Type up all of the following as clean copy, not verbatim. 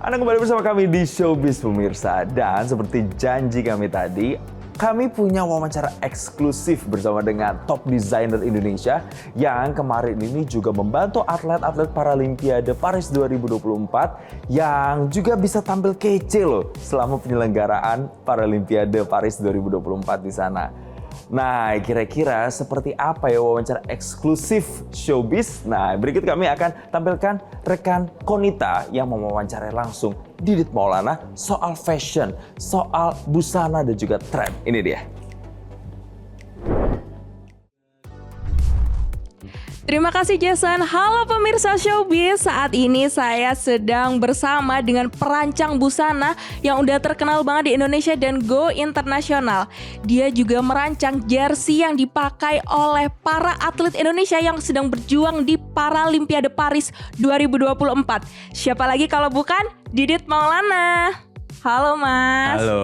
Anda kembali bersama kami di Showbiz pemirsa. Dan seperti janji kami tadi, kami punya wawancara eksklusif bersama dengan top designer Indonesia yang kemarin ini juga membantu atlet-atlet Paralimpiade Paris 2024 yang juga bisa tampil kece loh selama penyelenggaraan Paralimpiade Paris 2024 di sana. Nah, kira-kira seperti apa ya wawancara eksklusif Showbiz? Nah, berikut kami akan tampilkan rekan Konita yang mewawancarai langsung Didit Maulana soal fashion, soal busana dan juga tren. Ini dia. Terima kasih Jason. Halo pemirsa Showbiz, saat ini saya sedang bersama dengan perancang busana yang udah terkenal banget di Indonesia dan go internasional. Dia juga merancang jersey yang dipakai oleh para atlet Indonesia yang sedang berjuang di Paralimpiade Paris 2024. Siapa lagi kalau bukan Didit Maulana. Halo Mas. Halo.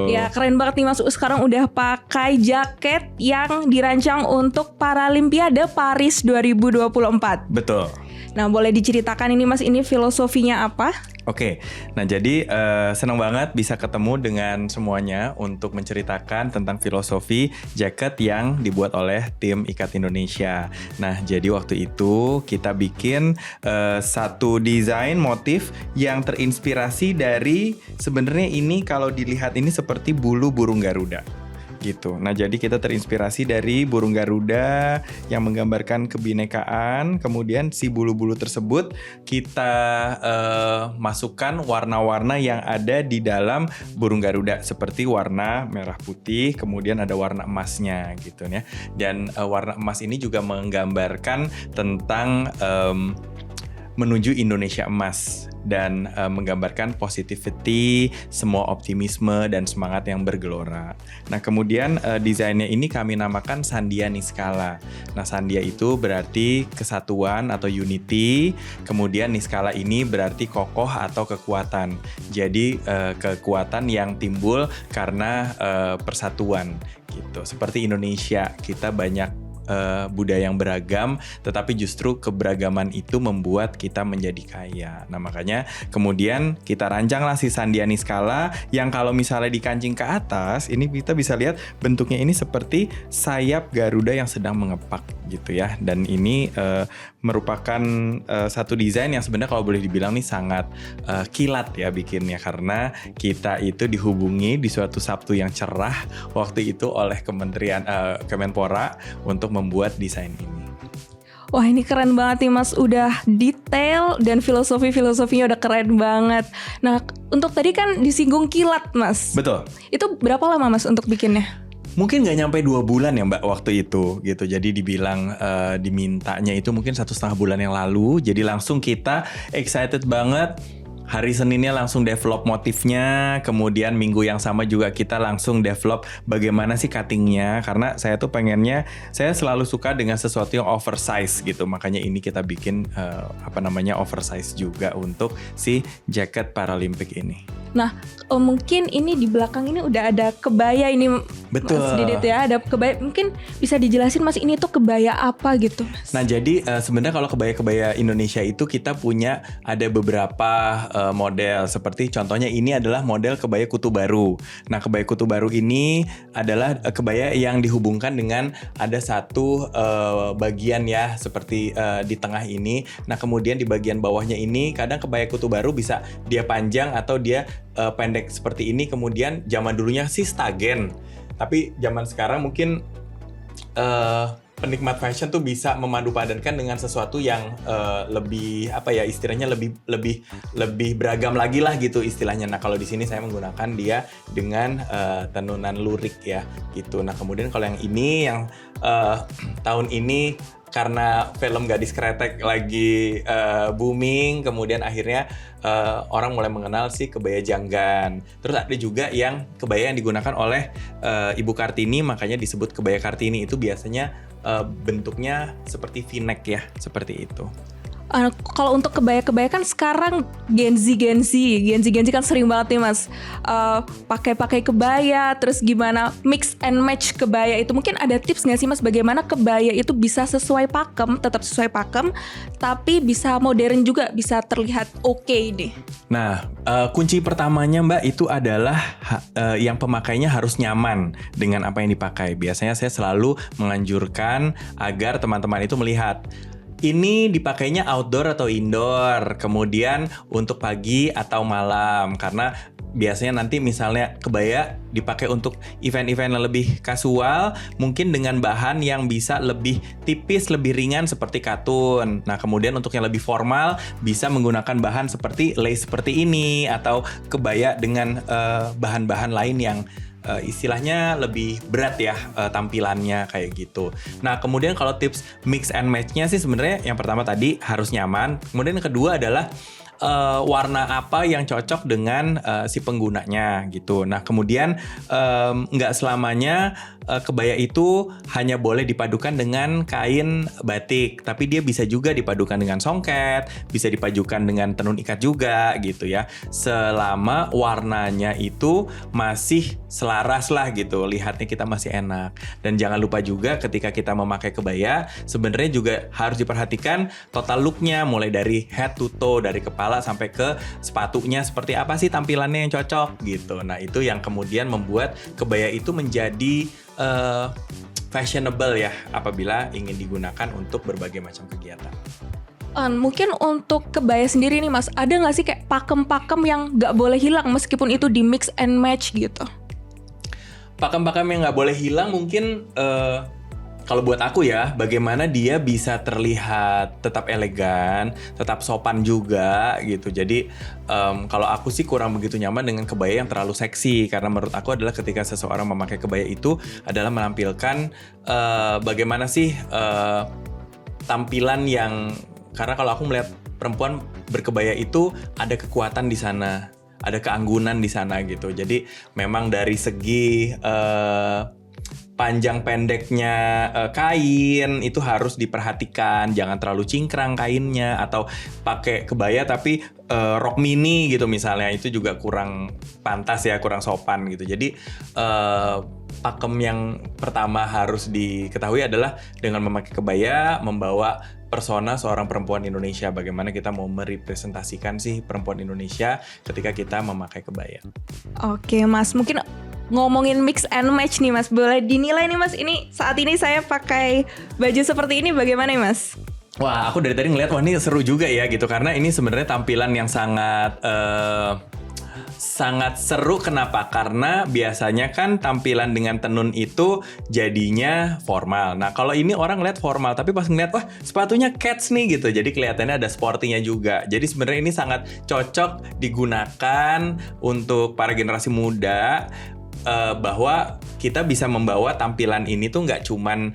Ya keren banget nih Mas. Sekarang udah pakai jaket yang dirancang untuk Paralimpiade Paris 2024. Betul. Nah boleh diceritakan ini Mas, ini filosofinya apa? Oke, nah jadi senang banget bisa ketemu dengan semuanya untuk menceritakan tentang filosofi jaket yang dibuat oleh tim Ikat Indonesia. Nah jadi waktu itu kita bikin satu desain motif yang terinspirasi dari, sebenarnya ini kalau dilihat ini seperti bulu burung Garuda gitu. Nah jadi kita terinspirasi dari burung Garuda yang menggambarkan kebinekaan. Kemudian si bulu-bulu tersebut kita masukkan warna-warna yang ada di dalam burung Garuda, seperti warna merah putih, kemudian ada warna emasnya gitu ya. Dan warna emas ini juga menggambarkan tentang menuju Indonesia emas dan menggambarkan positivity, semua optimisme dan semangat yang bergelora. Nah kemudian desainnya ini kami namakan Sandia Niskala. Nah Sandia itu berarti kesatuan atau unity, kemudian Niskala ini berarti kokoh atau kekuatan. Jadi kekuatan yang timbul karena persatuan gitu. Seperti Indonesia, kita banyak budaya yang beragam, tetapi justru keberagaman itu membuat kita menjadi kaya. Nah makanya kemudian kita rancanglah si Sandia Niskala yang kalau misalnya dikancing ke atas, ini kita bisa lihat bentuknya ini seperti sayap Garuda yang sedang mengepak gitu ya. Dan ini merupakan satu desain yang sebenarnya kalau boleh dibilang nih sangat kilat ya bikinnya, karena kita itu dihubungi di suatu Sabtu yang cerah waktu itu oleh Kemenpora untuk membuat desain ini. Wah ini keren banget nih Mas, udah detail dan filosofinya udah keren banget. Nah untuk tadi kan disinggung kilat Mas. Betul. Itu berapa lama Mas untuk bikinnya? Mungkin nggak nyampe 2 bulan ya Mbak waktu itu gitu. Jadi dibilang dimintanya itu mungkin 1,5 bulan yang lalu. Jadi langsung kita excited banget. Hari Seninnya langsung develop motifnya, kemudian minggu yang sama juga kita langsung develop bagaimana sih cuttingnya. Karena saya tuh pengennya, saya selalu suka dengan sesuatu yang oversize gitu. Makanya ini kita bikin oversize juga untuk si jaket Paralimpik ini. Nah mungkin ini di belakang ini udah ada kebaya ini. Betul. Mas Didit ya, ada kebaya. Mungkin bisa dijelasin Mas ini tuh kebaya apa gitu Mas? Nah jadi sebenarnya kalau kebaya-kebaya Indonesia itu kita punya ada beberapa model. Seperti contohnya ini adalah model kebaya Kutu Baru. Nah kebaya Kutu Baru ini adalah kebaya yang dihubungkan dengan ada satu bagian ya seperti di tengah ini. Nah kemudian di bagian bawahnya ini kadang kebaya Kutu Baru bisa dia panjang atau dia pendek seperti ini. Kemudian zaman dulunya sih stagen, tapi zaman sekarang mungkin penikmat fashion tuh bisa memadupadankan dengan sesuatu yang lebih istilahnya lebih beragam lagi lah gitu istilahnya. Nah kalau di sini saya menggunakan dia dengan tenunan lurik ya gitu. Nah kemudian kalau yang ini yang tahun ini karena film Gadis Kretek lagi booming, kemudian akhirnya orang mulai mengenal si kebaya janggan. Terus ada juga yang kebaya yang digunakan oleh Ibu Kartini, makanya disebut kebaya Kartini. Itu biasanya bentuknya seperti V-neck ya, seperti itu. Kalau untuk kebaya-kebaya kan sekarang Gen Z kan sering banget nih Mas pakai kebaya, terus gimana mix and match kebaya itu. Mungkin ada tips nggak sih Mas bagaimana kebaya itu bisa sesuai pakem, tetap sesuai pakem, tapi bisa modern juga, bisa terlihat oke deh. Nah, kunci pertamanya Mbak itu adalah yang pemakainya harus nyaman dengan apa yang dipakai. Biasanya saya selalu menganjurkan agar teman-teman itu melihat ini dipakainya outdoor atau indoor, kemudian untuk pagi atau malam, karena biasanya nanti misalnya kebaya dipakai untuk event-event yang lebih kasual, mungkin dengan bahan yang bisa lebih tipis, lebih ringan seperti katun. Nah, kemudian untuk yang lebih formal bisa menggunakan bahan seperti lace seperti ini, atau kebaya dengan bahan-bahan lain yang istilahnya lebih berat ya tampilannya kayak gitu. Nah, kemudian kalau tips mix and match-nya sih sebenarnya yang pertama tadi harus nyaman. Kemudian yang kedua adalah warna apa yang cocok dengan si penggunanya gitu. Nah, kemudian nggak selamanya kebaya itu hanya boleh dipadukan dengan kain batik, tapi dia bisa juga dipadukan dengan songket, bisa dipadukan dengan tenun ikat juga gitu ya. Selama warnanya itu masih selaras lah gitu, lihatnya kita masih enak. Dan jangan lupa juga ketika kita memakai kebaya, sebenarnya juga harus diperhatikan total look-nya, mulai dari head to toe, dari kepala sampai ke sepatunya seperti apa sih tampilannya yang cocok gitu. Nah, itu yang kemudian membuat kebaya itu menjadi fashionable ya apabila ingin digunakan untuk berbagai macam kegiatan. Mungkin untuk kebaya sendiri nih Mas, ada nggak sih kayak pakem-pakem yang nggak boleh hilang meskipun itu di mix and match gitu? Pakem-pakem yang nggak boleh hilang mungkin kalau buat aku ya, bagaimana dia bisa terlihat tetap elegan, tetap sopan juga gitu. Jadi kalau aku sih kurang begitu nyaman dengan kebaya yang terlalu seksi, karena menurut aku adalah ketika seseorang memakai kebaya itu adalah menampilkan bagaimana sih tampilan yang, karena kalau aku melihat perempuan berkebaya itu ada kekuatan di sana, ada keanggunan di sana gitu. Jadi memang dari segi panjang pendeknya kain itu harus diperhatikan, jangan terlalu cingkrang kainnya, atau pakai kebaya tapi rok mini gitu misalnya, itu juga kurang pantas ya, kurang sopan gitu. Jadi pakem yang pertama harus diketahui adalah dengan memakai kebaya membawa persona seorang perempuan Indonesia, bagaimana kita mau merepresentasikan sih perempuan Indonesia ketika kita memakai kebaya. Oke Mas, mungkin ngomongin mix and match nih Mas, boleh dinilai nih Mas, ini saat ini saya pakai baju seperti ini bagaimana nih Mas? Wah, aku dari tadi ngeliat, wah ini seru juga ya gitu, karena ini sebenarnya tampilan yang sangat seru. Kenapa? Karena biasanya kan tampilan dengan tenun itu jadinya formal. Nah, kalau ini orang ngeliat formal, tapi pas ngeliat, wah sepatunya Keds nih gitu, jadi kelihatannya ada sportinya juga. Jadi sebenarnya ini sangat cocok digunakan untuk para generasi muda, bahwa kita bisa membawa tampilan ini tuh nggak cuman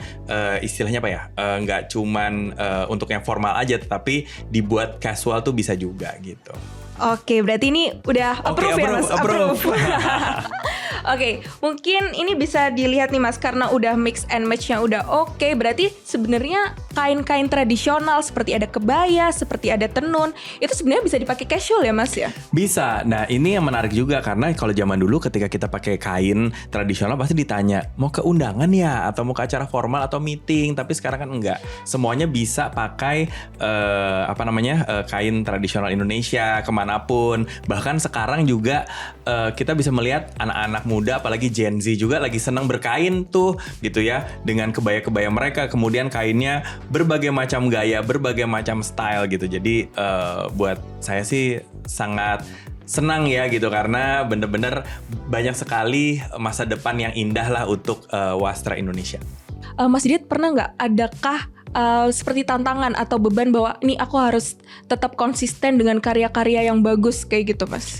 istilahnya apa ya, nggak cuman untuk yang formal aja, tetapi dibuat casual tuh bisa juga gitu. Oke, berarti ini udah approve ya Mas? Approve. Oke, mungkin ini bisa dilihat nih Mas, karena udah mix and match-nya udah oke, berarti sebenarnya kain-kain tradisional seperti ada kebaya, seperti ada tenun, itu sebenarnya bisa dipakai casual ya Mas ya? Bisa. Nah, ini yang menarik juga, karena kalau zaman dulu ketika kita pakai kain tradisional pasti ditanya, mau ke undangan ya, atau mau ke acara formal atau meeting, tapi sekarang kan enggak. Semuanya bisa pakai kain tradisional Indonesia kemanapun. Bahkan sekarang juga kita bisa melihat anak-anak muda, apalagi Gen Z juga lagi senang berkain tuh gitu ya, dengan kebaya-kebaya mereka, kemudian kainnya berbagai macam gaya, berbagai macam style gitu. Jadi buat saya sih sangat senang ya gitu, karena bener-bener banyak sekali masa depan yang indah lah untuk wastra Indonesia. Mas Didit, pernah nggak adakah seperti tantangan atau beban bahwa ini aku harus tetap konsisten dengan karya-karya yang bagus kayak gitu Mas?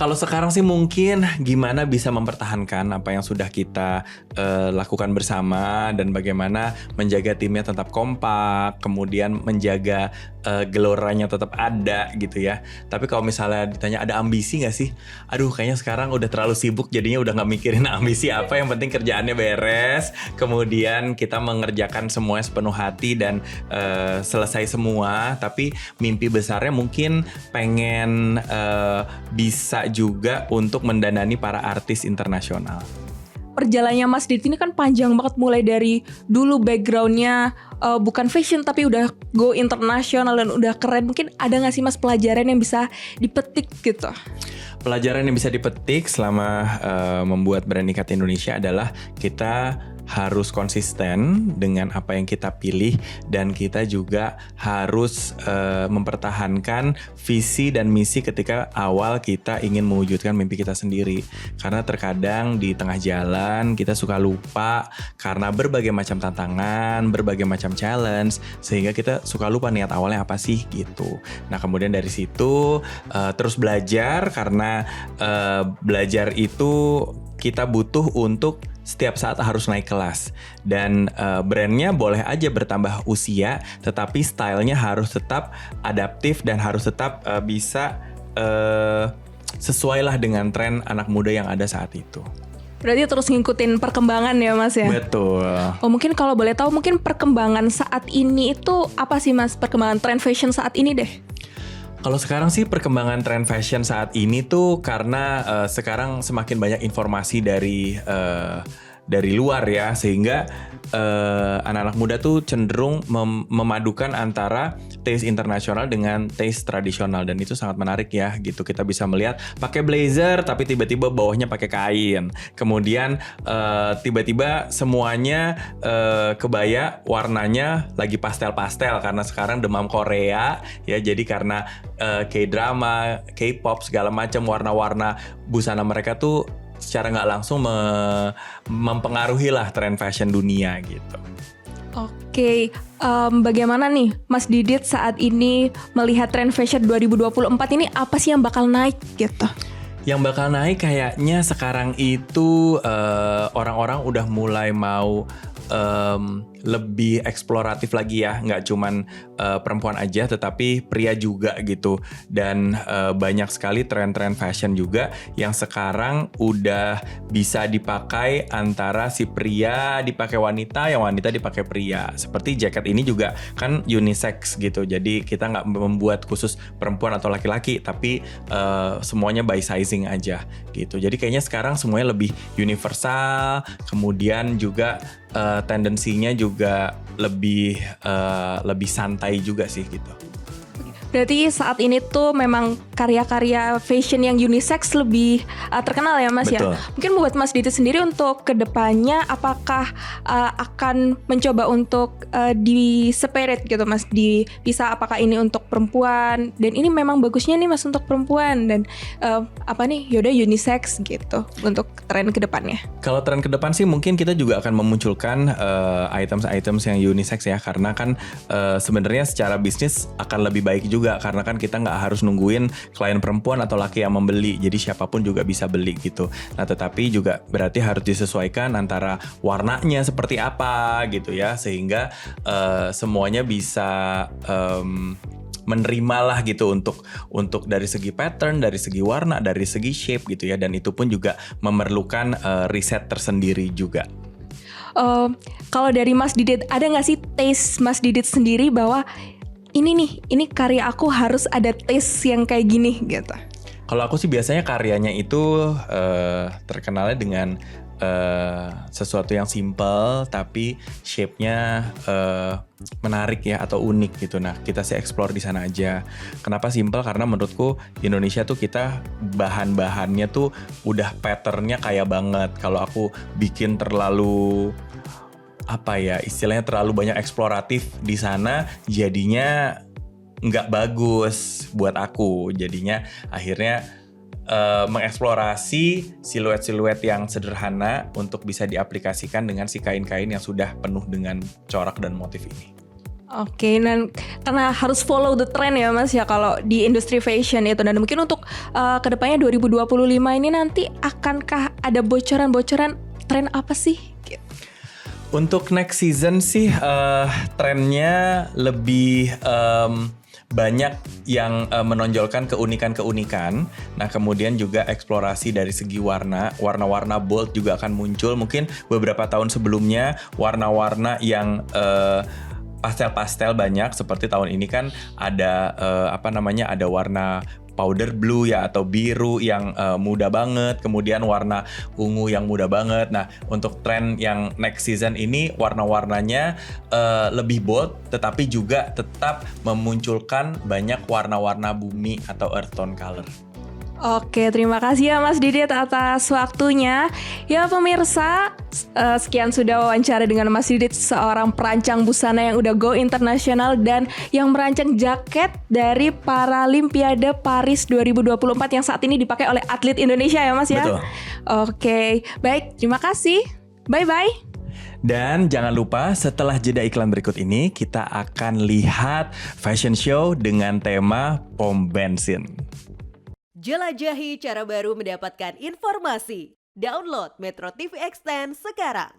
Kalau sekarang sih mungkin gimana bisa mempertahankan apa yang sudah kita lakukan bersama, dan bagaimana menjaga timnya tetap kompak, kemudian menjaga geloranya tetap ada gitu ya. Tapi kalau misalnya ditanya ada ambisi nggak sih? Aduh, kayaknya sekarang udah terlalu sibuk jadinya udah nggak mikirin ambisi apa. Yang penting kerjaannya beres, kemudian kita mengerjakan semuanya sepenuh hati dan selesai semua. Tapi mimpi besarnya mungkin pengen bisa juga untuk mendanani para artis internasional. Perjalanannya Mas Didit ini kan panjang banget, mulai dari dulu backgroundnya bukan fashion tapi udah go internasional dan udah keren. Mungkin ada gak sih Mas pelajaran yang bisa dipetik gitu? Pelajaran yang bisa dipetik selama membuat brand Ikat Indonesia adalah kita harus konsisten dengan apa yang kita pilih dan kita juga harus mempertahankan visi dan misi ketika awal kita ingin mewujudkan mimpi kita sendiri. Karena terkadang di tengah jalan kita suka lupa karena berbagai macam tantangan, berbagai macam challenge, sehingga kita suka lupa niat awalnya apa sih gitu. Nah kemudian dari situ terus belajar, karena belajar itu kita butuh untuk setiap saat harus naik kelas. Dan brandnya boleh aja bertambah usia, tetapi stylenya harus tetap adaptif dan harus tetap bisa sesuai lah dengan tren anak muda yang ada saat itu. Berarti terus ngikutin perkembangan ya Mas ya? Betul. Oh mungkin kalau boleh tahu, mungkin perkembangan saat ini itu apa sih Mas? Perkembangan tren fashion saat ini deh. Kalau sekarang sih perkembangan tren fashion saat ini tuh karena sekarang semakin banyak informasi dari luar ya, sehingga anak-anak muda tuh cenderung memadukan antara taste internasional dengan taste tradisional, dan itu sangat menarik ya gitu. Kita bisa melihat pakai blazer tapi tiba-tiba bawahnya pakai kain, kemudian tiba-tiba semuanya kebaya warnanya lagi pastel-pastel karena sekarang demam Korea ya. Jadi karena K-drama, K-pop segala macam, warna-warna busana mereka tuh secara nggak langsung mempengaruhi lah tren fashion dunia gitu. Oke, bagaimana nih Mas Didit saat ini melihat tren fashion 2024 ini, apa sih yang bakal naik gitu? Yang bakal naik kayaknya sekarang itu orang-orang udah mulai mau lebih eksploratif lagi ya, nggak cuman perempuan aja tetapi pria juga gitu. Dan banyak sekali tren-tren fashion juga yang sekarang udah bisa dipakai antara si pria dipakai wanita, yang wanita dipakai pria. Seperti jaket ini juga kan unisex gitu, jadi kita nggak membuat khusus perempuan atau laki-laki, tapi semuanya by sizing aja gitu. Jadi kayaknya sekarang semuanya lebih universal, kemudian juga tendensinya juga lebih santai juga sih gitu. Berarti saat ini tuh memang karya-karya fashion yang unisex lebih terkenal ya Mas. Betul. Ya. Mungkin buat Mas Didit sendiri untuk kedepannya apakah akan mencoba untuk di-separate gitu Mas, bisa apakah ini untuk perempuan dan ini memang bagusnya nih Mas untuk perempuan, dan yaudah unisex gitu untuk tren kedepannya. Kalau tren ke depan sih mungkin kita juga akan memunculkan items-items yang unisex ya, karena kan sebenarnya secara bisnis akan lebih baik juga, karena kan kita nggak harus nungguin klien perempuan atau laki yang membeli, jadi siapapun juga bisa beli gitu. Nah tetapi juga berarti harus disesuaikan antara warnanya seperti apa gitu ya, sehingga semuanya bisa menerima lah gitu untuk dari segi pattern, dari segi warna, dari segi shape gitu ya, dan itu pun juga memerlukan riset tersendiri juga. Kalau dari Mas Didit, ada nggak sih taste Mas Didit sendiri bahwa ini karya aku harus ada taste yang kayak gini gitu? Kalau aku sih biasanya karyanya itu terkenalnya dengan sesuatu yang simple tapi shape-nya menarik ya atau unik gitu. Nah kita sih explore di sana aja. Kenapa simple? Karena menurutku di Indonesia tuh kita bahan-bahannya tuh udah patternnya kaya banget. Kalau aku bikin terlalu istilahnya terlalu banyak eksploratif di sana, jadinya nggak bagus buat aku. Jadinya akhirnya mengeksplorasi siluet-siluet yang sederhana untuk bisa diaplikasikan dengan si kain-kain yang sudah penuh dengan corak dan motif ini. Oke, dan karena harus follow the trend ya Mas ya kalau di industri fashion itu, dan mungkin untuk kedepannya 2025 ini nanti akankah ada bocoran-bocoran tren apa sih? Untuk next season sih trennya lebih banyak yang menonjolkan keunikan-keunikan. Nah, kemudian juga eksplorasi dari segi warna-warna bold juga akan muncul. Mungkin beberapa tahun sebelumnya warna-warna yang pastel-pastel banyak, seperti tahun ini kan ada ada warna powder blue ya atau biru yang muda banget, kemudian warna ungu yang muda banget. Nah, untuk tren yang next season ini warna-warnanya lebih bold, tetapi juga tetap memunculkan banyak warna-warna bumi atau earth tone color. Oke, terima kasih ya Mas Didit atas waktunya. Ya pemirsa, sekian sudah wawancara dengan Mas Didit, seorang perancang busana yang udah go internasional dan yang merancang jaket dari Paralimpiade Paris 2024 yang saat ini dipakai oleh atlet Indonesia ya Mas ya? Betul. Oke, baik, terima kasih. Bye-bye. Dan jangan lupa setelah jeda iklan berikut ini kita akan lihat fashion show dengan tema pom bensin. Jelajahi cara baru mendapatkan informasi. Download Metro TV Extend sekarang.